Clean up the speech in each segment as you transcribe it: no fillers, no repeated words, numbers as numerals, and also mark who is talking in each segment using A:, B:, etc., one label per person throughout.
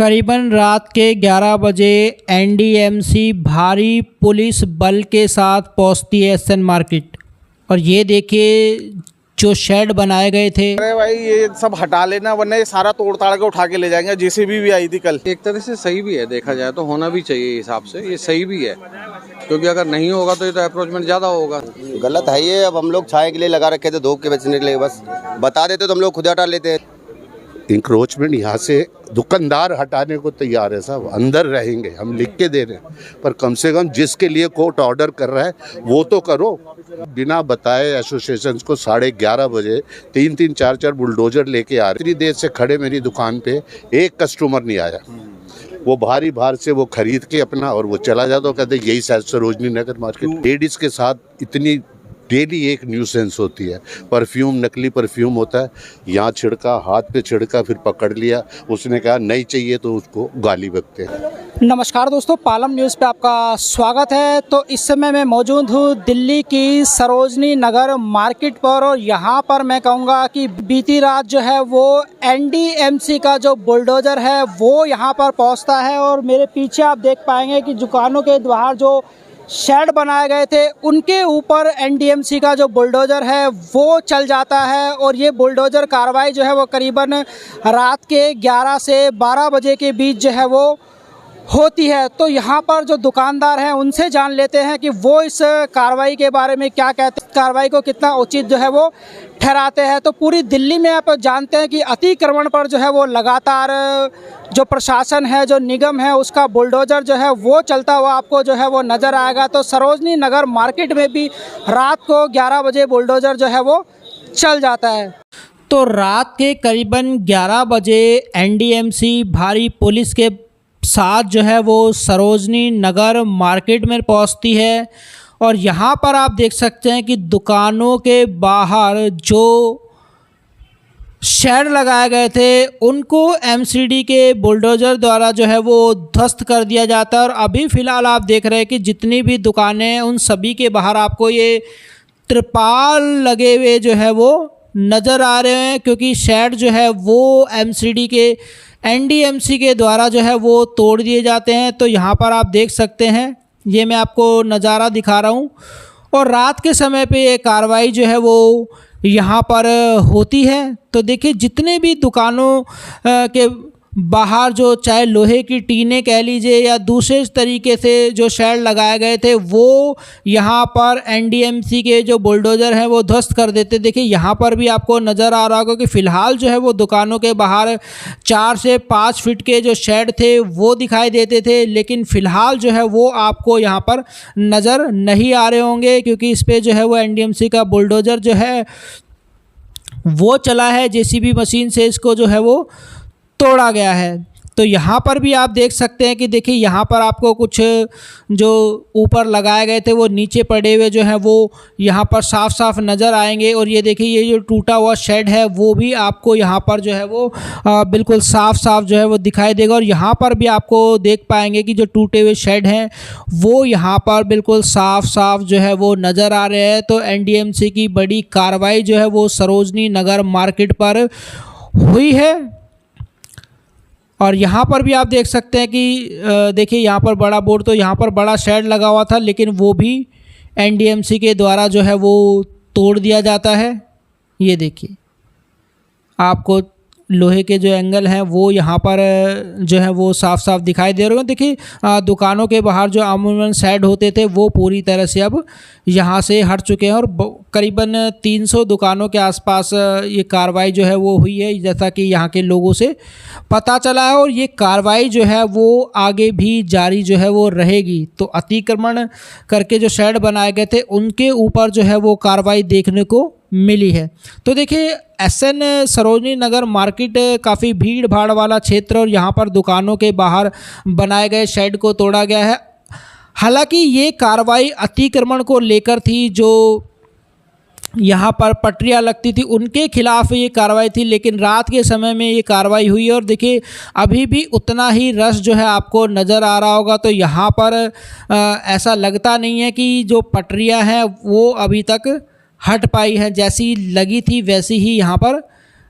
A: करीबन रात के 11 बजे एनडीएमसी भारी पुलिस बल के साथ पहुंचती है एसएन मार्केट। और ये देखिए जो शेड बनाए गए थे।
B: अरे भाई ये सब हटा लेना वरना ये सारा तोड़ ताड़ के उठा के ले जाएंगे। जेसीबी भी आई थी कल।
C: एक तरह से सही भी है, देखा जाए तो होना भी चाहिए हिसाब से, ये सही भी है क्योंकि अगर नहीं होगा तो ये तो अप्रोचमेंट ज्यादा होगा।
D: गलत है ये। अब हम लोग छाए के लिए लगा रखे थे, धूप के बचने के लिए, बस बता देते तो हम लोग खुद हटा लेते।
E: इंक्रोचमेंट यहाँ से दुकानदार हटाने को तैयार है साहब, अंदर रहेंगे, हम लिख के दे रहे हैं, पर कम से कम जिसके लिए कोर्ट ऑर्डर कर रहा है वो तो करो। बिना बताए एसोसिएशन को 11:30 बजे 3-3, 4-4 बुलडोजर लेके आ रहे। इतनी देर से खड़े मेरी दुकान पे एक कस्टमर नहीं आया। वो भारी भार से वो खरीद के अपना और वो चला जाता। तो कहते यही सरोजनी नगर मार्केट। लेडीज के साथ इतनी डेली एक न्यूसेंस होती है। परफ्यूम, नकली परफ्यूम होता है, यहाँ छिड़का, हाथ पे छिड़का, फिर पकड़ लिया, उसने कहा नहीं चाहिए तो उसको गाली बकते हैं।
A: नमस्कार दोस्तों, पालम न्यूज़ पे आपका स्वागत है। तो इस समय मैं मौजूद हूँ दिल्ली की सरोजनी नगर मार्केट पर और यहाँ पर मैं कहूँगा कि बीती रात जो है वो एनडीएमसी का जो बुलडोज़र है वो यहाँ पर पहुँचता है। और मेरे पीछे आप देख पाएंगे कि दुकानों के बाहर जो शेड बनाए गए थे उनके ऊपर एनडीएमसी का जो बुलडोज़र है वो चल जाता है। और ये बुलडोज़र कार्रवाई जो है वो करीबन रात के 11 से 12 बजे के बीच जो है वो होती है। तो यहाँ पर जो दुकानदार हैं उनसे जान लेते हैं कि वो इस कार्रवाई के बारे में क्या कहते हैं, कार्रवाई को कितना उचित जो है वो ठहराते हैं। तो पूरी दिल्ली में आप जानते हैं कि अतिक्रमण पर जो है वो लगातार जो प्रशासन है, जो निगम है, उसका बुलडोज़र जो है वो चलता हुआ आपको जो है वो नज़र आएगा। तो सरोजनी नगर मार्केट में भी रात को 11 बजे बुलडोज़र जो है वो चल जाता है। तो रात के करीबन 11 बजे एनडीएमसी भारी पुलिस के साथ जो है वो सरोजनी नगर मार्केट में पहुंचती है। और यहाँ पर आप देख सकते हैं कि दुकानों के बाहर जो शेड लगाए गए थे उनको एमसीडी के बुलडोज़र द्वारा जो है वो ध्वस्त कर दिया जाता है। और अभी फ़िलहाल आप देख रहे हैं कि जितनी भी दुकानें हैं उन सभी के बाहर आपको ये त्रिपाल लगे हुए जो है वो नज़र आ रहे हैं, क्योंकि शेड जो है वो एमसीडी के एनडीएमसी के द्वारा जो है वो तोड़ दिए जाते हैं। तो यहाँ पर आप देख सकते हैं, ये मैं आपको नज़ारा दिखा रहा हूँ। और रात के समय पे ये कार्रवाई जो है वो यहाँ पर होती है। तो देखिए जितने भी दुकानों के बाहर जो चाहे लोहे की टीने कह लीजिए या दूसरे तरीके से जो शेड लगाए गए थे वो यहाँ पर एनडीएमसी के जो बुलडोज़र हैं वो ध्वस्त कर देते। देखिए यहाँ पर भी आपको नज़र आ रहा होगा कि फ़िलहाल जो है वो दुकानों के बाहर 4 से 5 फीट के जो शेड थे वो दिखाई देते थे, लेकिन फ़िलहाल जो है वो आपको यहाँ पर नज़र नहीं आ रहे होंगे, क्योंकि इस पर जो है वो एनडीएमसी का बुलडोज़र जो है वो चला है, जेसीबी मशीन से इसको जो है वो तोड़ा गया है। तो यहाँ पर भी आप देख सकते हैं कि देखिए यहाँ पर आपको कुछ जो ऊपर लगाए गए थे वो नीचे पड़े हुए जो हैं वो यहाँ पर साफ साफ नज़र आएंगे। और ये देखिए ये जो टूटा हुआ शेड है वो भी आपको यहाँ पर जो है वो बिल्कुल साफ साफ जो है वो दिखाई देगा। और यहाँ पर भी आपको देख पाएंगे कि जो टूटे हुए शेड हैं वो यहाँ पर बिल्कुल साफ साफ जो है वो नज़र आ रहे हैं। तो एनडीएमसी की बड़ी कार्रवाई जो है वो सरोजनी नगर मार्केट पर हुई है। और यहाँ पर भी आप देख सकते हैं कि देखिए यहाँ पर बड़ा बोर्ड, तो यहाँ पर बड़ा शेड लगा हुआ था लेकिन वो भी एनडीएमसी के द्वारा जो है वो तोड़ दिया जाता है। ये देखिए आपको लोहे के जो एंगल हैं वो यहाँ पर जो है वो साफ साफ दिखाई दे रहे हैं। देखिए दुकानों के बाहर जो अमूमन शेड होते थे वो पूरी तरह से अब यहाँ से हट चुके हैं। और करीबन 300 दुकानों के आसपास ये कार्रवाई जो है वो हुई है, जैसा कि यहाँ के लोगों से पता चला है। और ये कार्रवाई जो है वो आगे भी जारी जो है वो रहेगी। तो अतिक्रमण करके जो शेड बनाए गए थे उनके ऊपर जो है वो कार्रवाई देखने को मिली है। तो देखिए एसएन सरोजनी नगर मार्केट काफ़ी भीड़ भाड़ वाला क्षेत्र और यहाँ पर दुकानों के बाहर बनाए गए शेड को तोड़ा गया है। हालांकि ये कार्रवाई अतिक्रमण को लेकर थी, जो यहाँ पर पटरियाँ लगती थी उनके खिलाफ ये कार्रवाई थी, लेकिन रात के समय में ये कार्रवाई हुई। और देखिए अभी भी उतना ही रश जो है आपको नज़र आ रहा होगा। तो यहाँ पर ऐसा लगता नहीं है कि जो पटरियाँ हैं वो अभी तक हट पाई है, जैसी लगी थी वैसी ही यहाँ पर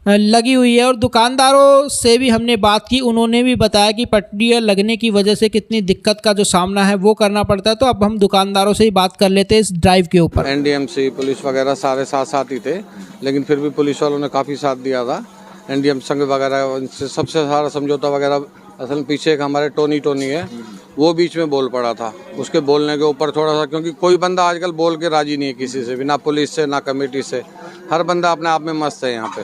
A: लगी हुई है। और दुकानदारों से भी हमने बात की, उन्होंने भी बताया कि पटरियाँ लगने की वजह से कितनी दिक्कत का जो सामना है वो करना पड़ता है। तो अब हम दुकानदारों से ही बात कर लेते हैं इस ड्राइव के ऊपर।
C: एनडीएमसी पुलिस वगैरह सारे साथ साथ ही थे, लेकिन फिर भी पुलिस वालों ने काफ़ी साथ दिया था। एनडीएम संघ वगैरह इनसे सबसे सारा समझौता वगैरह, असल पीछे एक हमारे टोनी है, वो बीच में बोल पड़ा था। उसके बोलने के ऊपर थोड़ा सा, क्योंकि कोई बंदा आजकल बोल के राजी नहीं है किसी से भी, ना पुलिस से ना कमेटी से। हर बंदा अपने आप में मस्त है यहाँ पे,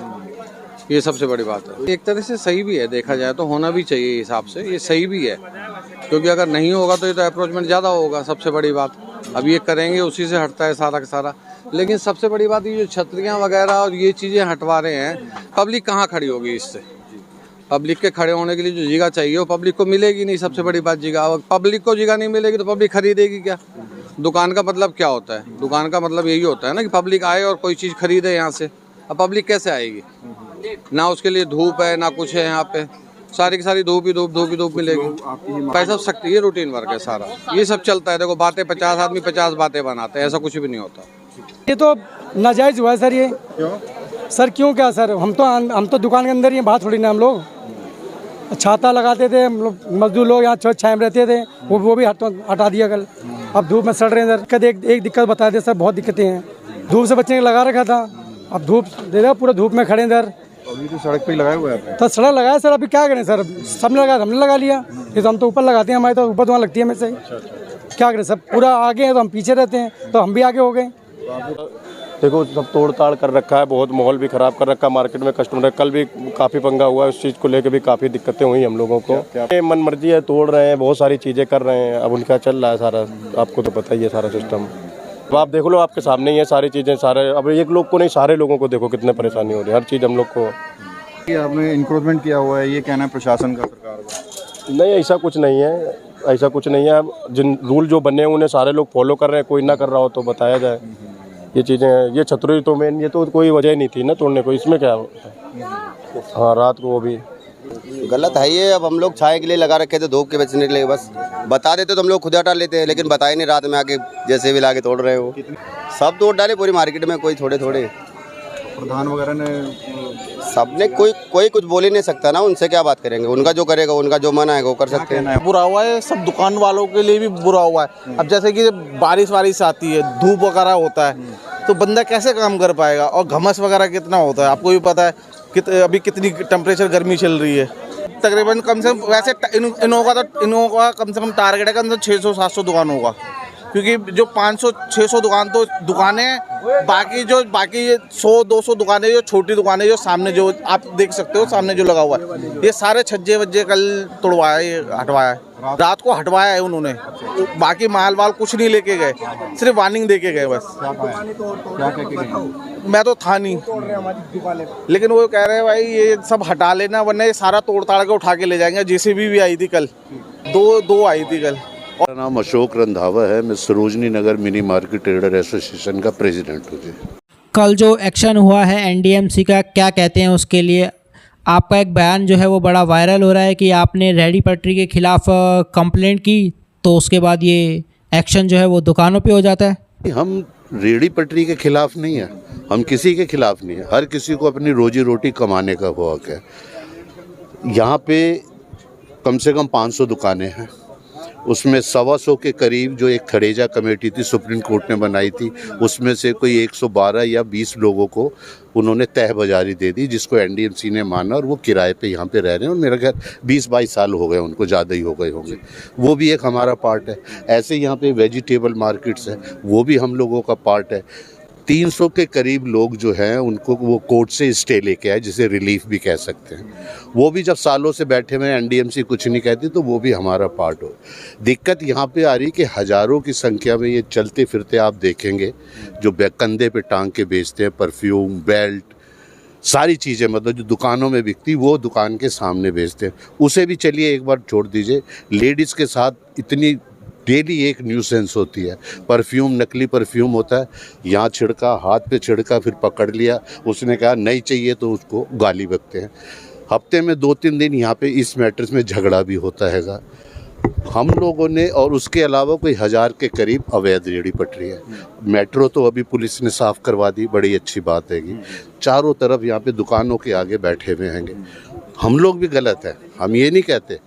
C: ये सबसे बड़ी बात है। एक तरह से सही भी है, देखा जाए तो होना भी चाहिए हिसाब से, ये सही भी है। क्योंकि अगर नहीं होगा तो ये तो अप्रोचमेंट ज़्यादा होगा, सबसे बड़ी बात। अब ये करेंगे उसी से हटता है सारा का सारा। लेकिन सबसे बड़ी बात ये जो छतरियाँ वगैरह और ये चीज़ें हटवा रहे हैं, पब्लिक कहाँ खड़ी होगी इससे? पब्लिक के खड़े होने के लिए जो जगह चाहिए वो पब्लिक को मिलेगी नहीं, सबसे बड़ी बात जगह। अब पब्लिक को जगह नहीं मिलेगी तो पब्लिक खरीदेगी क्या? दुकान का मतलब क्या होता है? दुकान का मतलब यही होता है ना कि पब्लिक आए और कोई चीज़ खरीदे यहाँ से। अब पब्लिक कैसे आएगी? ना उसके लिए धूप है ना कुछ है, यहाँ पे सारी की सारी धूप ही धूप मिलेगी। पैसा सकती है, रूटीन वर्क है सारा, ये सब चलता है। देखो बातें 50 आदमी 50 बातें बनाते हैं, ऐसा कुछ भी नहीं होता।
F: ये तो नाजायज़ हुआ है सर। ये सर क्यों क्या सर, हम तो दुकान के अंदर ही हैं, बाहर थोड़ी ना। हम लोग छाता लगाते थे, हम लोग मजदूर लोग यहाँ छाया में रहते थे, वो भी हटा दिया कल। अब धूप में सड़ रहे हैं सर। एक दिक्कत बता दें सर, बहुत दिक्कतें हैं। धूप से बच्चे लगा रखा था, अब धूप दे रहा, पूरा धूप में खड़े हैं सर।
G: अभी तो सड़क पे ही लगाया हुआ है।
F: तो सड़क लगाया सर, अभी क्या करें सर, सबने लगाया, हमने लगा लिया। ये तो हम तो ऊपर लगाते हैं, हमारे तो ऊपर वहाँ लगती है हमें से। क्या करें, सब पूरा आगे हैं तो हम पीछे रहते हैं, तो हम भी आगे हो गए।
G: देखो सब तोड़ ताड़ कर रखा है, बहुत माहौल भी ख़राब कर रखा है मार्केट में। कस्टमर कल भी काफ़ी पंगा हुआ है, उस चीज़ को लेकर भी काफ़ी दिक्कतें हुई हम लोगों को। मन मर्जी है, तोड़ रहे हैं, बहुत सारी चीज़ें कर रहे हैं। अब उनका चल रहा है सारा, आपको तो पता ही है सारा सिस्टम। अब आप देख लो, आपके सामने ही है सारी चीज़ें। सारे अब एक लोग को नहीं, सारे लोगों को देखो कितने परेशानी हो रही है, हर चीज़ हम लोग को।
H: ये आपने इंक्रोचमेंट किया हुआ है, ये कहना है प्रशासन का, सरकार का?
G: नहीं, ऐसा कुछ नहीं है, ऐसा कुछ नहीं है। जिन रूल जो बने हैं उन्हें सारे लोग फॉलो कर रहे हैं, कोई ना कर रहा हो तो बताया जाए। ये चीज़ें, ये छतरी तो मेन, ये तो कोई वजह नहीं थी ना तोड़ने को, इसमें क्या? हाँ, रात को वो भी
D: गलत है ये। अब हम लोग छाए के लिए लगा रखे थे, धूप के बचने के लिए। बस बता देते तो हम लोग खुद हटा लेते हैं, लेकिन बताए नहीं। रात में आके जैसे भी लाके तोड़ रहे हो, सब तोड़ डाले पूरी मार्केट में, कोई थोड़े थोड़े।
H: प्रधान वगैरह ने,
D: सबने, कोई कुछ बोल ही नहीं सकता ना, उनसे क्या बात करेंगे? उनका जो करेगा, उनका जो मन आएगा वो कर सकते हैं।
B: बुरा हुआ है, सब दुकान वालों के लिए भी बुरा हुआ है। अब जैसे कि बारिश आती है, धूप वगैरह होता है, तो बंदा कैसे काम कर पाएगा? और घमस वगैरह कितना होता है, आपको भी पता है। अभी कितनी टेम्परेचर गर्मी चल रही है। तकरीबन कम से कम, वैसे इनोवा कम से कम टारगेट है कम से 600-700 दुकान होगा, क्योंकि जो 500-600 दुकानें, बाकी 100-200 दुकानें जो छोटी दुकानें, जो सामने जो आप देख सकते हो, सामने जो लगा हुआ है, ये सारे छज्जे वज्जे कल तोड़वाया, ये हटवाया है, रात को हटवाया है उन्होंने। बाकी माल वाल कुछ नहीं लेके गए, सिर्फ वार्निंग दे के गए बस।
H: क्या कह के गए?
B: मैं तो था नहीं, लेकिन वो कह रहे हैं भाई ये सब हटा लेना, वरना ये सारा तोड़ ताड़ के उठा के ले जाएंगे। जेसीबी भी आई थी कल, दो आई थी कल।
E: मेरा नाम अशोक रंधावा है, मैं Sarojini Nagar mini market trader association का प्रेसिडेंट हूँ जी।
A: कल जो एक्शन हुआ है एनडीएमसी का, क्या कहते हैं उसके लिए? आपका एक बयान जो है वो बड़ा वायरल हो रहा है कि आपने रेहड़ी पटरी के खिलाफ कंप्लेंट की, तो उसके बाद ये एक्शन जो है वो दुकानों पे हो जाता है।
E: हम रेहड़ी पटरी के खिलाफ नहीं है, हम किसी के खिलाफ नहीं है। हर किसी को अपनी रोजी रोटी कमाने का हक है। यहाँ पे कम से कम 500 दुकानें हैं, उसमें 125 के करीब जो एक खड़ेजा कमेटी थी, सुप्रीम कोर्ट ने बनाई थी, उसमें से कोई 112 या 20 लोगों को उन्होंने तह बाजारी दे दी, जिसको एनडीएमसी ने माना, और वो किराए पे यहाँ पे रह रहे हैं। और मेरा ख्याल 20-22 साल हो गए उनको, ज़्यादा ही हो गए होंगे। वो भी एक हमारा पार्ट है। ऐसे यहाँ पे वेजिटेबल मार्केट्स है, वो भी हम लोगों का पार्ट है। 300 के करीब लोग जो हैं उनको वो कोर्ट से स्टे लेके आए, जिसे रिलीफ भी कह सकते हैं। वो भी जब सालों से बैठे हुए एनडीएमसी कुछ नहीं कहती, तो वो भी हमारा पार्ट हो। दिक्कत यहाँ पे आ रही कि हज़ारों की संख्या में ये चलते फिरते आप देखेंगे जो कंधे पे टांग के बेचते हैं, परफ्यूम, बेल्ट, सारी चीज़ें, मतलब जो दुकानों में बिकती वो दुकान के सामने बेचते हैं। उसे भी चलिए एक बार छोड़ दीजिए, लेडीज़ के साथ इतनी डेली एक न्यूसेंस होती है। परफ्यूम, नकली परफ्यूम होता है, यहाँ छिड़का, हाथ पे छिड़का, फिर पकड़ लिया, उसने कहा नहीं चाहिए तो उसको गाली बकते हैं। हफ्ते में 2-3 दिन यहाँ पे इस मैटर्स में झगड़ा भी होता हैगा। हम लोगों ने, और उसके अलावा कोई 1000 के करीब अवैध रेहड़ी पटरी है। मेट्रो तो अभी पुलिस ने साफ करवा दी, बड़ी अच्छी बात हैगी। चारों तरफ यहाँ पे दुकानों के आगे बैठे हुए हैंगे। हम लोग भी गलत है, हम ये नहीं कहते।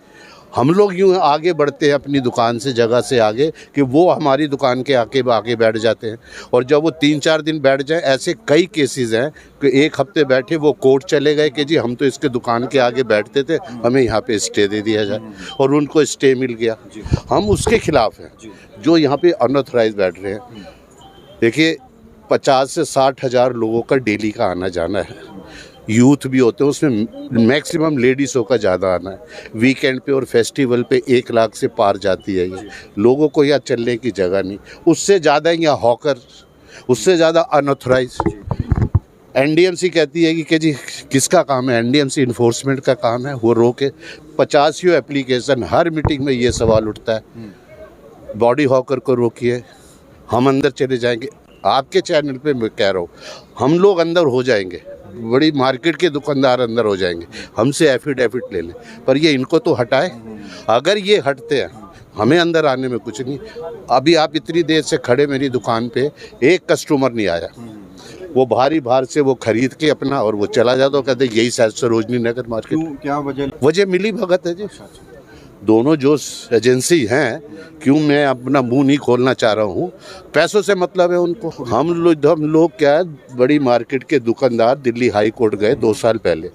E: हम लोग यूँ आगे बढ़ते हैं अपनी दुकान से, जगह से आगे, कि वो हमारी दुकान के आगे बैठ जाते हैं। और जब वो 3-4 दिन बैठ जाए, ऐसे कई केसेस हैं कि 1 हफ्ते बैठे, वो कोर्ट चले गए कि जी हम तो इसके दुकान के आगे बैठते थे, हमें यहाँ पे स्टे दे दिया जाए, और उनको स्टे मिल गया। हम उसके खिलाफ हैं जो यहाँ पे अनऑथराइज बैठ रहे हैं। देखिए 50 से 60 हज़ार लोगों का डेली का आना जाना है। यूथ भी होते हैं, उसमें मैक्सिमम लेडीज़ों का ज़्यादा आना है। वीकेंड पे और फेस्टिवल पे 1 लाख से पार जाती है ये। लोगों को यहाँ चलने की जगह नहीं, उससे ज़्यादा यहाँ हॉकर, उससे ज़्यादा अनऑथराइज। एनडीएमसी कहती है कि जी किसका काम है? एनडीएमसी इन्फोर्समेंट का काम है, वो रोके। 50 एप्लीकेशन, हर मीटिंग में ये सवाल उठता है, बॉडी हॉकर को रोकिए, हम अंदर चले जाएंगे। आपके चैनल पे मैं कह रहा हूँ, हम लोग अंदर हो जाएंगे, बड़ी मार्केट के दुकानदार अंदर हो जाएंगे, हमसे एफिडेविट ले लें, पर ये इनको तो हटाए। अगर ये हटते हैं, हमें अंदर आने में कुछ नहीं। अभी आप इतनी देर से खड़े, मेरी दुकान पे एक कस्टमर नहीं आया। वो बाहर से वो खरीद के अपना और वो चला जाता, तो कहते यही शायद सरोजनी नगर मार्केट।
H: क्या
E: वजह मिली भगत है जी। दोनों जो एजेंसी हैं, क्यों मैं अपना मुंह नहीं खोलना चाह रहा हूँ, पैसों से मतलब है उनको। हम लोग क्या है, बड़ी मार्केट के दुकानदार दिल्ली हाई कोर्ट गए 2 साल पहले।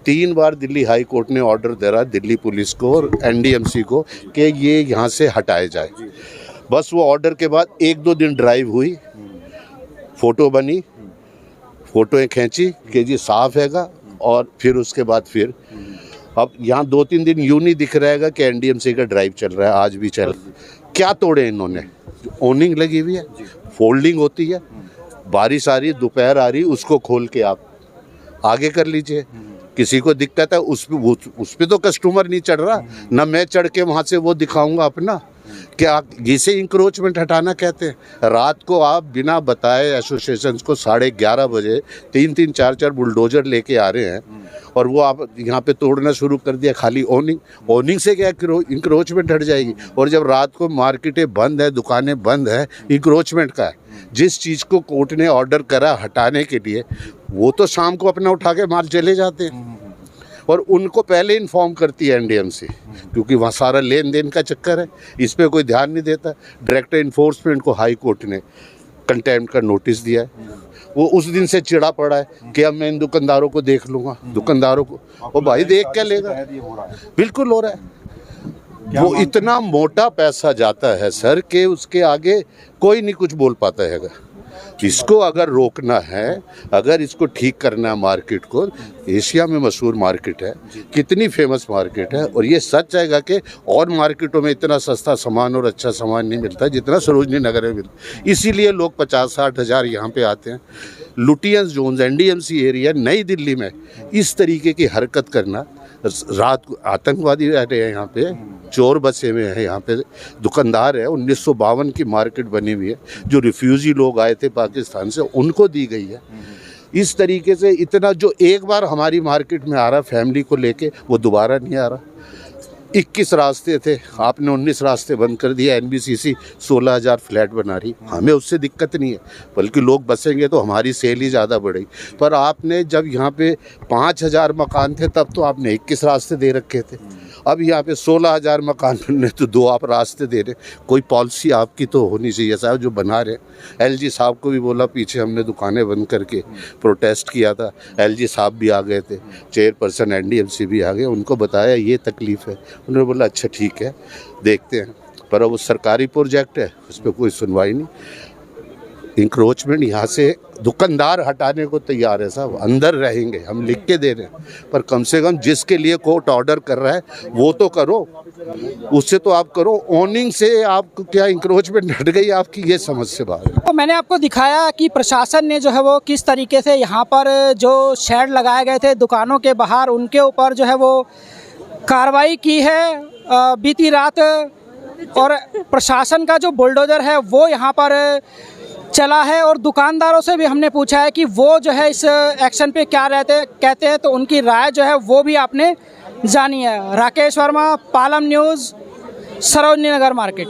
E: 3 बार दिल्ली हाई कोर्ट ने ऑर्डर दे रहा दिल्ली पुलिस को और एनडीएमसी को कि ये यहाँ से हटाए जाए। बस वो ऑर्डर के बाद 1-2 दिन ड्राइव हुई, फ़ोटो बनी, फ़ोटोएँ खींची कि जी साफ़ हैगा, और फिर उसके बाद फिर अब यहाँ 2-3 दिन यूँ नहीं दिख रहेगा कि एनडीएमसी का ड्राइव चल रहा है। आज भी चल, क्या तोड़े इन्होंने? ओनिंग लगी हुई है, फोल्डिंग होती है, बारिश आ रही, दोपहर आ रही, उसको खोल के आप आगे कर लीजिए। किसी को दिक्कत है उस पे तो कस्टमर नहीं चढ़ रहा ना, मैं चढ़ के वहाँ से वो दिखाऊंगा अपना। क्या इसे इंक्रोचमेंट हटाना कहते हैं? रात को आप बिना बताए एसोसिएशंस को 11:30 बजे 3-3, 4-4 बुलडोजर लेके आ रहे हैं, और वो आप यहाँ पे तोड़ना शुरू कर दिया। खाली ओनिंग से क्या इंक्रोचमेंट हट जाएगी? और जब रात को मार्केटें बंद है, दुकानें बंद है, इंक्रोचमेंट का है। जिस चीज़ को कोर्ट ने ऑर्डर करा हटाने के लिए, वो तो शाम को अपना उठा के मार चले जाते हैं, और उनको पहले इन्फॉर्म करती है एनडीएमसी, क्योंकि वहाँ सारा लेन देन का चक्कर है। इस पर कोई ध्यान नहीं देता। डायरेक्टर इन्फोर्समेंट को हाई कोर्ट ने कंटेम्प्ट का नोटिस दिया है। वो उस दिन से चिढ़ा पड़ा है कि अब मैं इन दुकानदारों को देख लूँगा। दुकानदारों को, ओ भाई देख क्या लेगा? बिल्कुल हो रहा है। वो इतना मोटा पैसा जाता है सर कि उसके आगे कोई नहीं कुछ बोल पाता है। इसको अगर रोकना है, अगर इसको ठीक करना है मार्केट को, एशिया में मशहूर मार्केट है, कितनी फेमस मार्केट है, और ये सच है कि और मार्केटों में इतना सस्ता सामान और अच्छा सामान नहीं मिलता जितना सरोजनी नगर में मिलता। इसीलिए लोग 50-60 हज़ार यहाँ पे आते हैं। लुटियंस जोन्स, एनडीएमसी एरिया, नई दिल्ली में इस तरीके की हरकत करना, रात को आतंकवादी रह रहे हैं यहाँ पे, चोर बसे हुए हैं यहाँ पे, दुकानदार है। 1952 की मार्केट बनी हुई है, जो रिफ्यूजी लोग आए थे पाकिस्तान से, उनको दी गई है। इस तरीके से इतना जो एक बार हमारी मार्केट में आ रहा फैमिली को लेके, वो दोबारा नहीं आ रहा। 21 रास्ते थे, आपने 19 रास्ते बंद कर दिया। एनबीसीसी 16,000 फ्लैट बना रही, हमें उससे दिक्कत नहीं है, बल्कि लोग बसेंगे तो हमारी सेल ही ज़्यादा बढ़ेगी। पर आपने जब यहाँ पे 5,000 मकान थे, तब तो आपने 21 रास्ते दे रखे थे। अब यहाँ पे 16,000 मकान बनने, तो 2 आप रास्ते दे रहे। कोई पॉलिसी आपकी तो होनी चाहिए साहब, जो बना रहे। एलजी साहब को भी बोला, पीछे हमने दुकानें बंद करके प्रोटेस्ट किया था, एलजी साहब भी आ गए थे, चेयरपर्सन एनडीएमसी भी आ गए, उनको बताया ये तकलीफ़ है। उन्होंने बोला अच्छा ठीक है, देखते हैं। पर वो सरकारी प्रोजेक्ट है, उस पर कोई सुनवाई नहीं। इंक्रोचमेंट यहाँ से दुकानदार हटाने को तैयार है साहब, अंदर रहेंगे, हम लिख के दे रहे हैं, पर कम से कम जिसके लिए कोर्ट ऑर्डर कर रहा है वो तो करो, उससे तो आप करो। ओनिंग से आपको क्या इंक्रोचमेंट हट गई आपकी, ये समझ से बाहर है।
A: तो मैंने आपको दिखाया कि प्रशासन ने जो है वो किस तरीके से यहाँ पर जो शेड लगाए गए थे दुकानों के बाहर, उनके ऊपर जो है वो कार्रवाई की है बीती रात। और प्रशासन का जो बुलडोज़र है वो यहाँ पर चला है, और दुकानदारों से भी हमने पूछा है कि वो जो है इस एक्शन पे क्या कहते हैं, तो उनकी राय जो है वो भी आपने जानी है। Rakesh Verma, Palam news, Sarojini Nagar market.